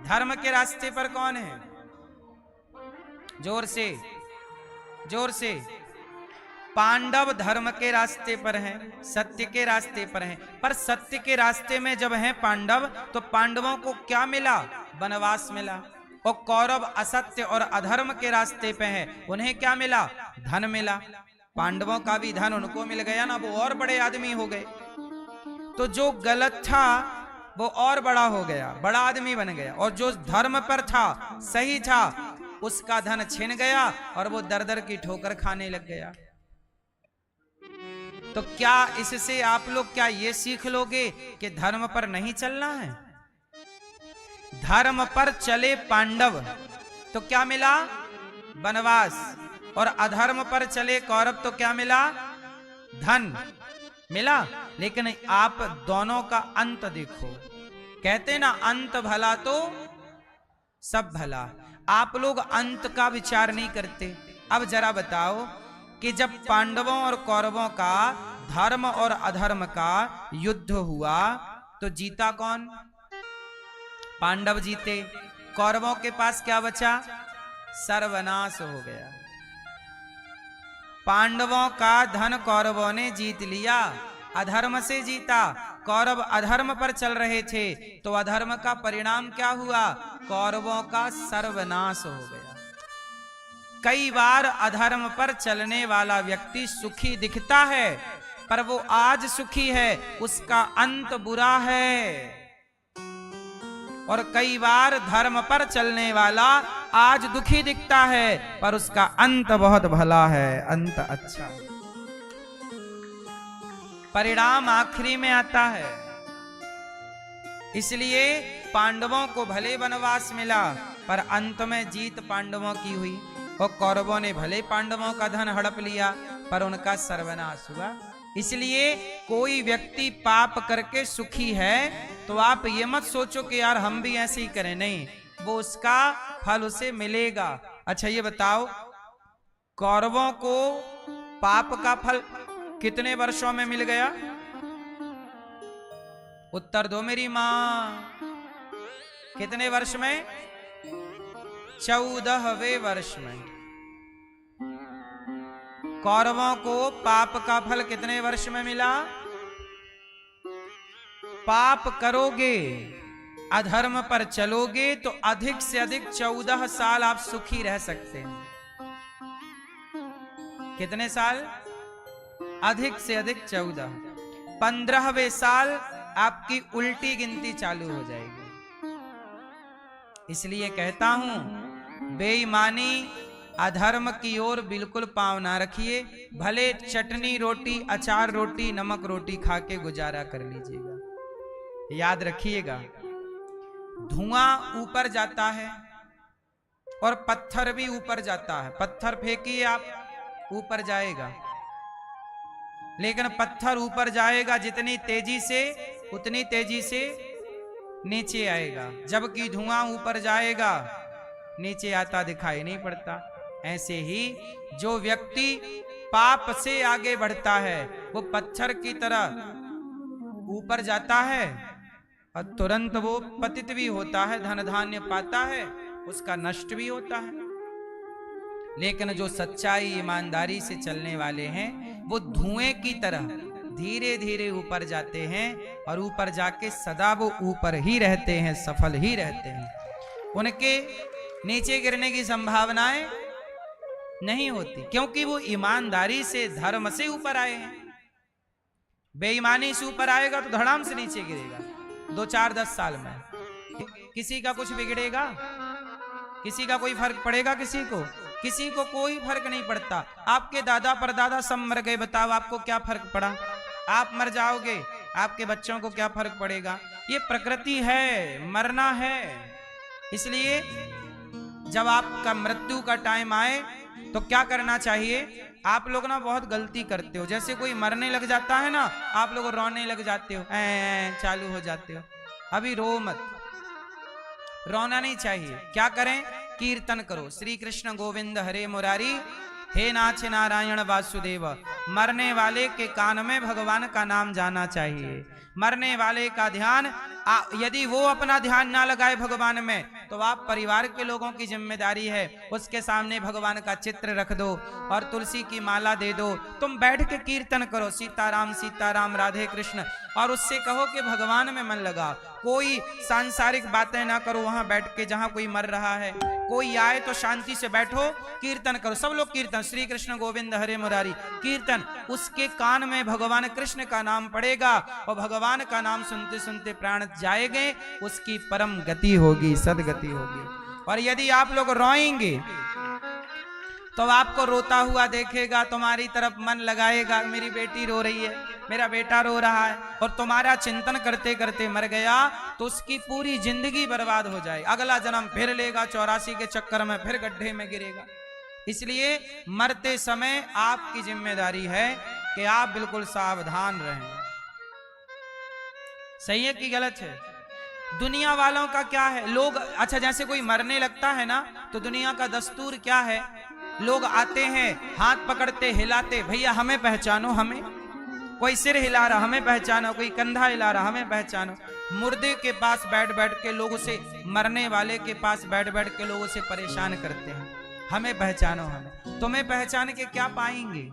धर्म के रास्ते पर कौन है? जोर से, जोर से। पांडव धर्म के रास्ते पर हैं, सत्य के रास्ते पर हैं। पर सत्य के रास्ते में जब हैं पांडव, तो पांडवों को क्या मिला? वनवास मिला। और कौरव असत्य और अधर्म के रास्ते पे हैं, उन्हें क्या मिला? धन मिला। पांडवों का भी धन उनको मिल गया ना, वो और बड़े आदमी हो गए। तो जो गलत था वो और बड़ा हो गया, बड़ा आदमी बन गया। और जो धर्म पर था, सही था, उसका धन छिन गया और वो दर दर की ठोकर खाने लग गया। तो क्या इससे आप लोग क्या ये सीख लोगे कि धर्म पर नहीं चलना है? धर्म पर चले पांडव तो क्या मिला? वनवास। और अधर्म पर चले कौरव तो क्या मिला? धन मिला। लेकिन आप दोनों का अंत देखो। कहते ना, अंत भला तो सब भला। आप लोग अंत का विचार नहीं करते। अब जरा बताओ कि जब पांडवों और कौरवों का, धर्म और अधर्म का युद्ध हुआ, तो जीता कौन? पांडव जीते। कौरवों के पास क्या बचा? सर्वनाश हो गया। पांडवों का धन कौरवों ने जीत लिया, अधर्म से जीता। कौरव अधर्म पर चल रहे थे, तो अधर्म का परिणाम क्या हुआ? कौरवों का सर्वनाश हो गया। कई बार अधर्म पर चलने वाला व्यक्ति सुखी दिखता है, पर वो आज सुखी है, उसका अंत बुरा है। और कई बार धर्म पर चलने वाला आज दुखी दिखता है, पर उसका अंत बहुत भला है, अंत अच्छा। परिणाम आखिरी में आता है। इसलिए पांडवों को भले वनवास मिला, पर अंत में जीत पांडवों की हुई। और कौरवों ने भले पांडवों का धन हड़प लिया, पर उनका सर्वनाश हुआ। इसलिए कोई व्यक्ति पाप करके सुखी है, तो आप ये मत सोचो कि यार हम भी ऐसे ही करें। नहीं, वो उसका फल उसे मिलेगा। अच्छा ये बताओ, कौरवों को पाप का फल कितने वर्षों में मिल गया? उत्तर दो मेरी मां। कितने वर्ष में? 14वें वर्ष में। कौरवों को पाप का फल कितने वर्ष में मिला? पाप करोगे, अधर्म पर चलोगे, तो अधिक से अधिक 14 साल आप सुखी रह सकते हैं। कितने साल? अधिक से अधिक 14। 15वें साल आपकी उल्टी गिनती चालू हो जाएगी। इसलिए कहता हूं, बेईमानी, अधर्म की ओर बिल्कुल पांव ना रखिए। भले चटनी रोटी, अचार रोटी, नमक रोटी खा के गुजारा कर लीजिएगा। याद रखिएगा, धुआं ऊपर जाता है और पत्थर भी ऊपर जाता है। पत्थर फेंकिए आप, ऊपर जाएगा। लेकिन पत्थर ऊपर जाएगा जितनी तेजी से, उतनी तेजी से नीचे आएगा। जबकि धुआं ऊपर जाएगा, नीचे आता दिखाई नहीं पड़ता। ऐसे ही जो व्यक्ति पाप से आगे बढ़ता है, वो पत्थर की तरह ऊपर जाता है और तुरंत वो पतित भी होता है, धन धान्य पाता है, उसका नष्ट भी होता है। लेकिन जो सच्चाई ईमानदारी से चलने वाले हैं, वो धुएं की तरह धीरे धीरे ऊपर जाते हैं और ऊपर जाके सदा वो ऊपर ही रहते हैं, सफल ही रहते हैं। उनके नीचे गिरने की संभावनाएं नहीं होती, क्योंकि वो ईमानदारी से, धर्म से ऊपर आए हैं। बेईमानी से ऊपर आएगा तो धड़ाम से नीचे गिरेगा। 2, 4, 10 साल में किसी का कुछ बिगड़ेगा? किसी का कोई फर्क पड़ेगा? किसी को कोई फर्क नहीं पड़ता। आपके दादा परदादा सब मर गए, बताओ आपको क्या फर्क पड़ा? आप मर जाओगे, आपके बच्चों को क्या फर्क पड़ेगा? ये प्रकृति है, मरना है। इसलिए जब आपका मृत्यु का टाइम आए तो क्या करना चाहिए? आप लोग ना बहुत गलती करते हो। जैसे कोई मरने लग जाता है ना, आप लोग रोने लग जाते हो, चालू हो जाते हो। अभी रो मत, रोना नहीं चाहिए। क्या करें? कीर्तन करो, श्री कृष्ण गोविंद हरे मुरारी, हे नाथ नारायण वासुदेव, मरने वाले के कान में भगवान का नाम जाना चाहिए। मरने वाले का ध्यान, यदि वो अपना ध्यान ना लगाए भगवान में, तो आप परिवार के लोगों की जिम्मेदारी है, उसके सामने भगवान का चित्र रख दो और तुलसी की माला दे दो। तुम बैठ के कीर्तन करो सीताराम राधे कृष्ण, और उससे कहो कि भगवान में मन लगा। कोई सांसारिक बातें ना करो वहां बैठ के जहां कोई मर रहा है। कोई आए तो शांति से बैठो, कीर्तन करो। सब लोग कीर्तन, श्री कृष्ण गोविंद हरे मुरारी कीर्तन। उसके कान में भगवान कृष्ण का नाम पड़ेगा और भगवान का नाम सुनते सुनते प्राण जाएंगे, उसकी परम गति होगी, सदगति होगी। और यदि आप लोग रोएंगे तो आपको रोता हुआ देखेगा, तुम्हारी तरफ मन लगाएगा, मेरी बेटी रो रही है, मेरा बेटा रो रहा है, और तुम्हारा चिंतन करते करते मर गया तो उसकी पूरी जिंदगी बर्बाद हो जाए। अगला जन्म फिर लेगा, 84 के चक्कर में फिर गड्ढे में गिरेगा। इसलिए मरते समय आपकी जिम्मेदारी है कि आप बिल्कुल सावधान रहें। सही है कि गलत है? दुनिया वालों का क्या है, लोग अच्छा जैसे कोई मरने लगता है ना, तो दुनिया का दस्तूर क्या है, लोग आते हैं, हाथ पकड़ते, हिलाते, भैया हमें पहचानो, हमें। कोई सिर हिला रहा, हमें पहचानो, कोई कंधा हिला रहा, हमें पहचानो। मुर्दे के पास बैठ बैठ के लोग उसे, मरने वाले के पास बैठ बैठ के लोग उसे परेशान करते हैं, हमें पहचानो, हमें। तुम्हें पहचान के क्या पाएंगे?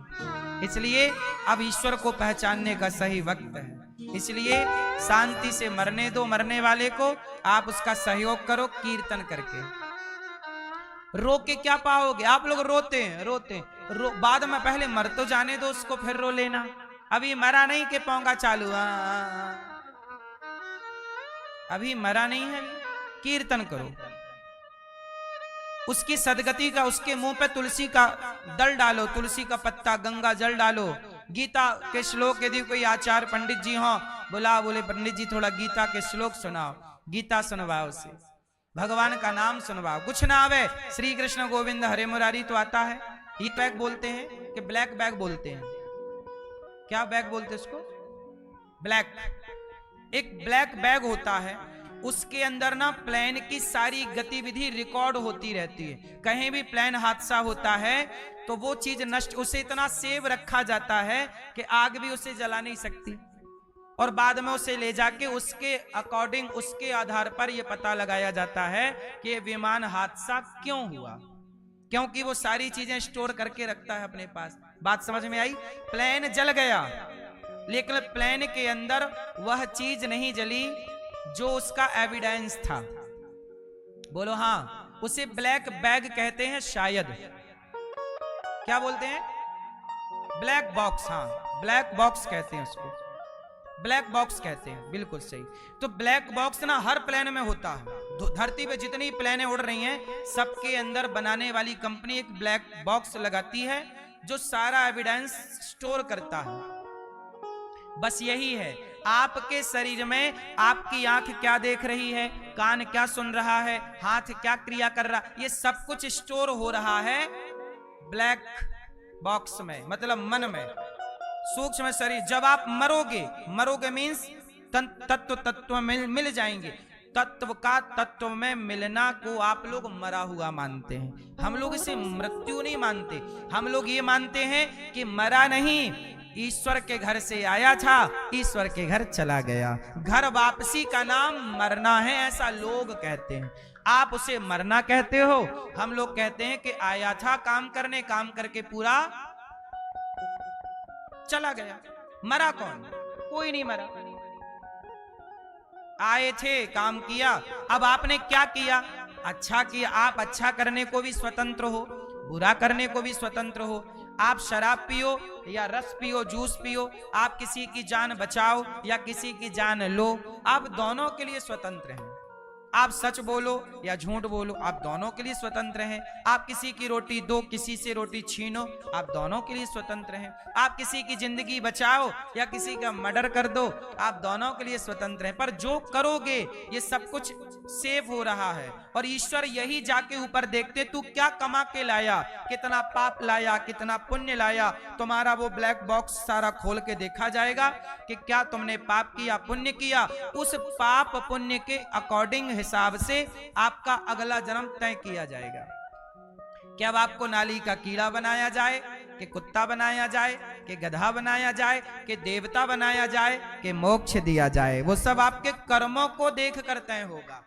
इसलिए अब ईश्वर को पहचानने का सही वक्त है। इसलिए शांति से मरने दो मरने वाले को, आप उसका सहयोग करो कीर्तन करके। रो के क्या पाओगे? आप लोग रोते हैं बाद में, पहले मर तो जाने दो उसको, फिर रो लेना। अभी मरा नहीं के पौंगा चालू, अभी मरा नहीं है, कीर्तन करो। उसकी सदगति का, उसके मुंह पे तुलसी का दल डालो, तुलसी का पत्ता, गंगा जल डालो। गीता के श्लोक यदि कोई आचार्य पंडित जी हो, बोले पंडित जी थोड़ा गीता के श्लोक सुनाओ, गीता सुनवाओ उसे, भगवान का नाम सुनवाओ। कुछ ना आवे, श्री कृष्ण गोविंद हरे मुरारी तो आता है। ई बैग बोलते हैं कि ब्लैक बैग बोलते हैं? क्या बैग बोलते हैं उसको? ब्लैक। एक ब्लैक बैग होता है, उसके अंदर ना प्लेन की सारी गतिविधि रिकॉर्ड होती रहती है। कहीं भी प्लेन हादसा होता है तो वो चीज नष्ट, उसे इतना सेव रखा जाता है कि आग भी उसे जला नहीं सकती, और बाद में उसे ले जाके उसके अकॉर्डिंग, उसके आधार पर यह पता लगाया जाता है कि ये विमान हादसा क्यों हुआ, क्योंकि वो सारी चीजें स्टोर करके रखता है अपने पास। बात समझ में आई? प्लेन जल गया, लेकिन प्लेन के अंदर वह चीज नहीं जली जो उसका एविडेंस था। बोलो हाँ। उसे ब्लैक बैग कहते हैं शायद। क्या बोलते हैं? Black box. हाँ, ब्लैक बॉक्स कहते हैं उसको, ब्लैक बॉक्स कहते हैं, बिल्कुल सही। तो ब्लैक बॉक्स ना हर प्लेन में होता है। धरती पे जितनी प्लेनें उड़ रही हैं, सबके अंदर बनाने वाली कंपनी एक ब्लैक बॉक्स लगाती है जो सारा एविडेंस स्टोर करता है। बस यही है, आपके शरीर में आपकी आंख क्या देख रही है, कान क्या सुन रहा है, हाथ क्या क्रिया कर रहा है, ये सब कुछ स्टोर हो रहा है ब्लैक बॉक्स में, मतलब मन में, सूक्ष्म शरीर। जब आप मरोगे मीन्स तत्व मिल जाएंगे। तत्व का तत्व में मिलना को आप लोग मरा हुआ मानते हैं, हम लोग इसे मृत्यु नहीं मानते। हम लोग ये मानते हैं कि मरा नहीं, ईश्वर के घर से आया था, ईश्वर के घर चला गया। घर वापसी का नाम मरना है, ऐसा लोग कहते हैं। आप उसे मरना कहते हो, हम लोग कहते हैं कि आया था काम करने, काम करके पूरा चला गया। मरा कौन? कोई नहीं मरा। आए थे, काम किया, अब आपने क्या किया? अच्छा किया। आप अच्छा करने को भी स्वतंत्र हो, बुरा करने को भी स्वतंत्र हो। आप शराब पियो या रस पियो, जूस पियो, आप किसी की जान बचाओ या किसी की जान लो, आप दोनों के लिए स्वतंत्र हैं। आप सच बोलो या झूठ बोलो, आप दोनों के लिए स्वतंत्र हैं। आप किसी की रोटी दो, किसी से रोटी छीनो, आप दोनों के लिए स्वतंत्र हैं। आप किसी की जिंदगी बचाओ या किसी का मर्डर कर दो, आप दोनों के लिए स्वतंत्र हैं। पर जो करोगे ये सब कुछ सेव हो रहा है, और ईश्वर यही जाके ऊपर देखते, तू क्या कमा के लाया, कितना पाप लाया, कितना पुण्य लाया। तुम्हारा वो ब्लैक बॉक्स सारा खोल के देखा जाएगा कि क्या तुमने पाप किया, पुण्य किया। उस पाप पुण्य के अकॉर्डिंग हिसाब से आपका अगला जन्म तय किया जाएगा। कि अब आपको नाली का कीड़ा बनाया जाए, कि कुत्ता बनाया जाए, कि गधा बनाया जाए, कि देवता बनाया जाए, कि मोक्ष दिया जाए, वो सब आपके कर्मों को देख कर तय होगा।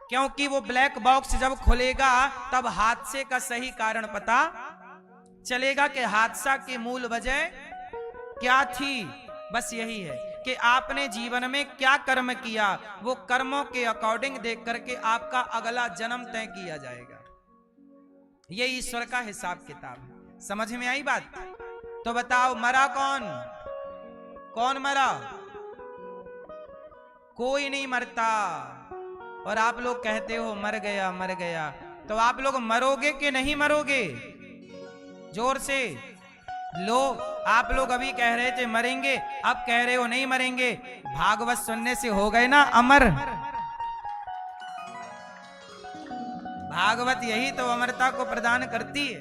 क्योंकि वो ब्लैक बॉक्स जब खुलेगा तब हादसे का सही कारण पता चलेगा कि हादसा की मूल वजह क्या थी। बस यही है कि आपने जीवन में क्या कर्म किया, वो कर्मों के अकॉर्डिंग देख करके आपका अगला जन्म तय किया जाएगा। ये ईश्वर का हिसाब किताब है। समझ में आई बात? तो बताओ मरा कौन? कौन मरा? कोई नहीं मरता। और आप लोग कहते हो मर गया मर गया, तो आप लोग मरोगे कि नहीं मरोगे? जोर से लो। आप लोग अभी कह रहे थे मरेंगे, अब कह रहे हो नहीं मरेंगे। भागवत सुनने से हो गए ना अमर। भागवत यही तो अमरता को प्रदान करती है।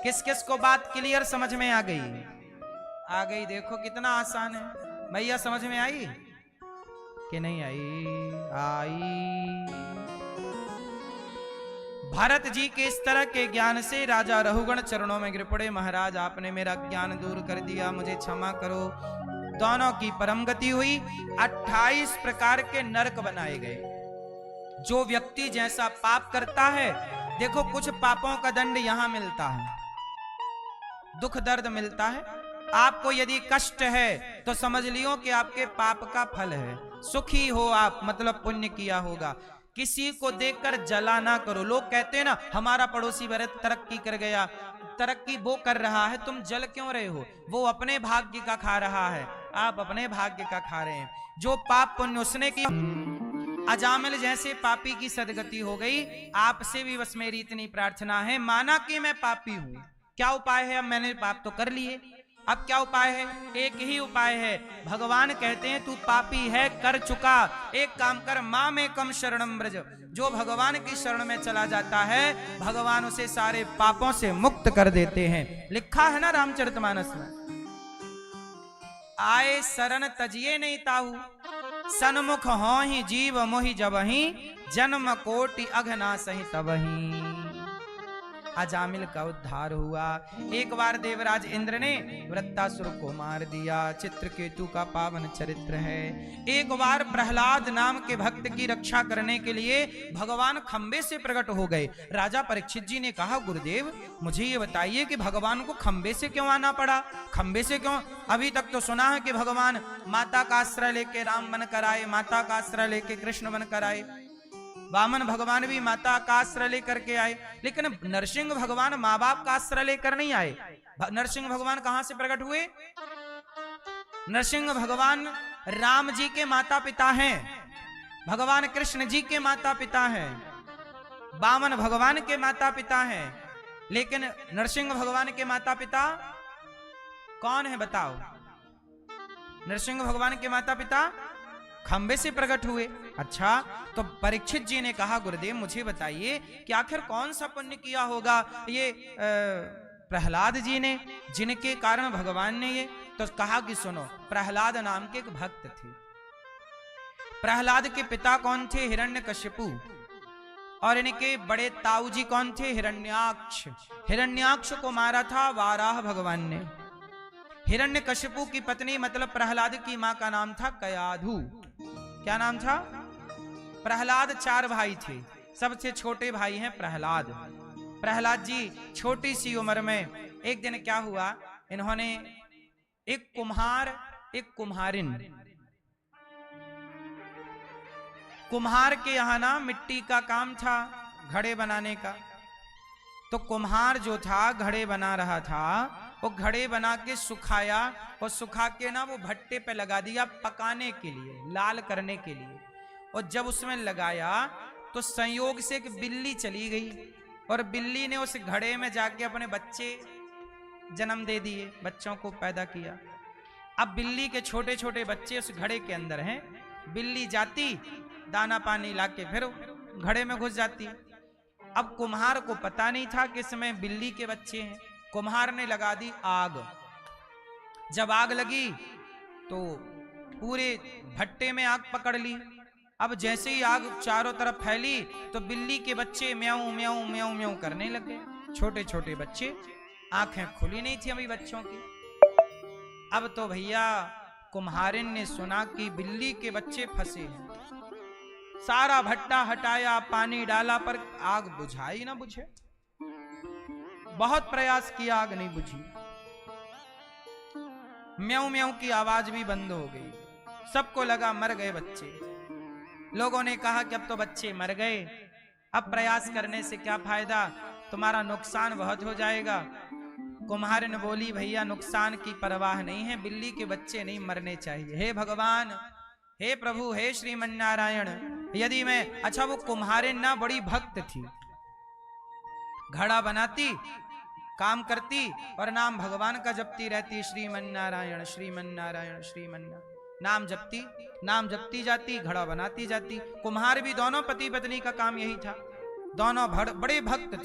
किस किस को बात क्लियर समझ में आ गई? आ गई। देखो कितना आसान है। भैया समझ में आई कि नहीं आई? आई। भरत जी के इस तरह के ज्ञान से राजा रहुगण चरणों में गिर पड़े। महाराज आपने मेरा ज्ञान दूर कर दिया, मुझे क्षमा करो। दोनों की परम गति हुई। 28 प्रकार के नरक बनाए गए। जो व्यक्ति जैसा पाप करता है, देखो कुछ पापों का दंड यहां मिलता है, दुख दर्द मिलता है। आपको यदि कष्ट है तो समझ लियो कि आपके पाप का फल है। सुखी हो आप मतलब पुण्य किया होगा। किसी को देखकर जला ना करो। लोग कहते हैं ना हमारा पड़ोसी भरत तरक्की कर गया, तरक्की वो कर रहा है, तुम जल क्यों रहे हो? वो अपने भाग्य का खा रहा है, आप अपने भाग्य का खा रहे हैं। जो पाप पुण्य उसने किया। अजामिल जैसे पापी की सदगति हो गई। आपसे भी बस मेरी इतनी प्रार्थना है, माना कि मैं पापी हूं, क्या उपाय है? अब मैंने पाप तो कर लिए, अब क्या उपाय है? एक ही उपाय है। भगवान कहते हैं तू पापी है, कर चुका, एक काम कर, मां में कम शरणम ब्रज। जो भगवान की शरण में चला जाता है, भगवान उसे सारे पापों से मुक्त कर देते हैं। लिखा है ना रामचरितमानस में, आए शरण तजिए नहीं ताहू, सन्मुख हो ही जीव मोहि जबहि, जन्म कोटि अघना सही तबहि। अजामिल का उद्धार हुआ। एक बार देवराज इंद्र ने वृत्तासुर को मार दिया। चित्रकेतु का पावन चरित्र है। एक बार प्रहलाद नाम के भक्त की रक्षा करने के लिए भगवान खंबे से प्रकट हो गए। राजा परीक्षित जी ने कहा गुरुदेव मुझे ये बताइए कि भगवान को खंबे से क्यों आना पड़ा? खंबे से क्यों? अभी तक तो सुना है कि भगवान माता का आश्रय लेके राम बनकर आए, माता का आश्रय लेके कृष्ण बनकर आए, वामन भगवान भी माता का आश्रय लेकर के आए, लेकिन नरसिंह भगवान माँ बाप का आश्रय लेकर नहीं आए। नरसिंह भगवान कहां से प्रकट हुए? नरसिंह भगवान राम जी के माता पिता हैं, भगवान कृष्ण जी के माता पिता हैं, वामन भगवान के माता पिता हैं। लेकिन नरसिंह भगवान के माता पिता कौन है बताओ? नरसिंह भगवान के माता पिता खंबे से प्रकट हुए। अच्छा, तो परीक्षित जी ने कहा गुरुदेव मुझे बताइए कि आखिर कौन सा पुण्य किया होगा ये प्रहलाद जी ने, जिनके कारण भगवान ने ये। तो कहा कि सुनो, प्रहलाद नाम के एक भक्त थे। प्रहलाद के पिता कौन थे? हिरण्यकशिपु। और इनके बड़े ताऊ जी कौन थे? हिरण्याक्ष। हिरण्याक्ष को मारा था वाराह भगवान ने। हिरण्यकशिपु की पत्नी मतलब प्रहलाद की मां का नाम था कयाधु। क्या नाम था? प्रहलाद 4 भाई थे, सबसे छोटे भाई हैं प्रहलाद। प्रहलाद जी छोटी सी उम्र में एक दिन क्या हुआ, इन्होंने एक कुम्हार एक कुम्हारिन, कुम्हार के यहाँ ना मिट्टी का काम था घड़े बनाने का। तो कुम्हार जो था घड़े बना रहा था, वो घड़े बना के सुखाया और सुखा के ना वो भट्टे पे लगा दिया पकाने के लिए, लाल करने के लिए। और जब उसमें लगाया तो संयोग से एक बिल्ली चली गई और बिल्ली ने उस घड़े में जाके अपने बच्चे जन्म दे दिए, बच्चों को पैदा किया। अब बिल्ली के छोटे छोटे बच्चे उस घड़े के अंदर हैं। बिल्ली जाती दाना पानी लाके फिर घड़े में घुस जाती। अब कुम्हार को पता नहीं था कि इसमें बिल्ली के बच्चे हैं। कुम्हार ने लगा दी आग। जब आग लगी तो पूरे भट्टे में आग पकड़ ली। अब जैसे ही आग चारों तरफ फैली तो बिल्ली के बच्चे म्याऊं म्याऊं म्याऊं म्याऊं करने लगे। छोटे छोटे बच्चे, आंखें खुली नहीं थी अभी बच्चों की। अब तो भैया कुम्हारिन ने सुना कि बिल्ली के बच्चे फंसे हैं, सारा भट्टा हटाया, पानी डाला, पर आग बुझाई ना बुझे। बहुत प्रयास किया, आग नहीं बुझी। म्याऊं म्याऊं की आवाज भी बंद हो गई। सबको लगा मर गए बच्चे। लोगों ने कहा कि अब तो बच्चे मर गए, अब प्रयास करने से क्या फायदा, तुम्हारा नुकसान बहुत हो जाएगा। कुम्हारिन बोली, भैया नुकसान की परवाह नहीं है, बिल्ली के बच्चे नहीं मरने चाहिए। हे भगवान, हे प्रभु, हे श्रीमन्नारायण, यदि मैं, अच्छा वो कुम्हारिन ना बड़ी भक्त थी, घड़ा बनाती, काम करती और नाम भगवान का जपती रहती, श्रीमन्नारायण श्रीमन्नारायण श्रीमन्नारायण, नाम जपती जाती, घड़ा बनाती जाती। कुम्हार भी दोनों पति पत्नी का काम यही था, दोनों बड़े भक्त थे।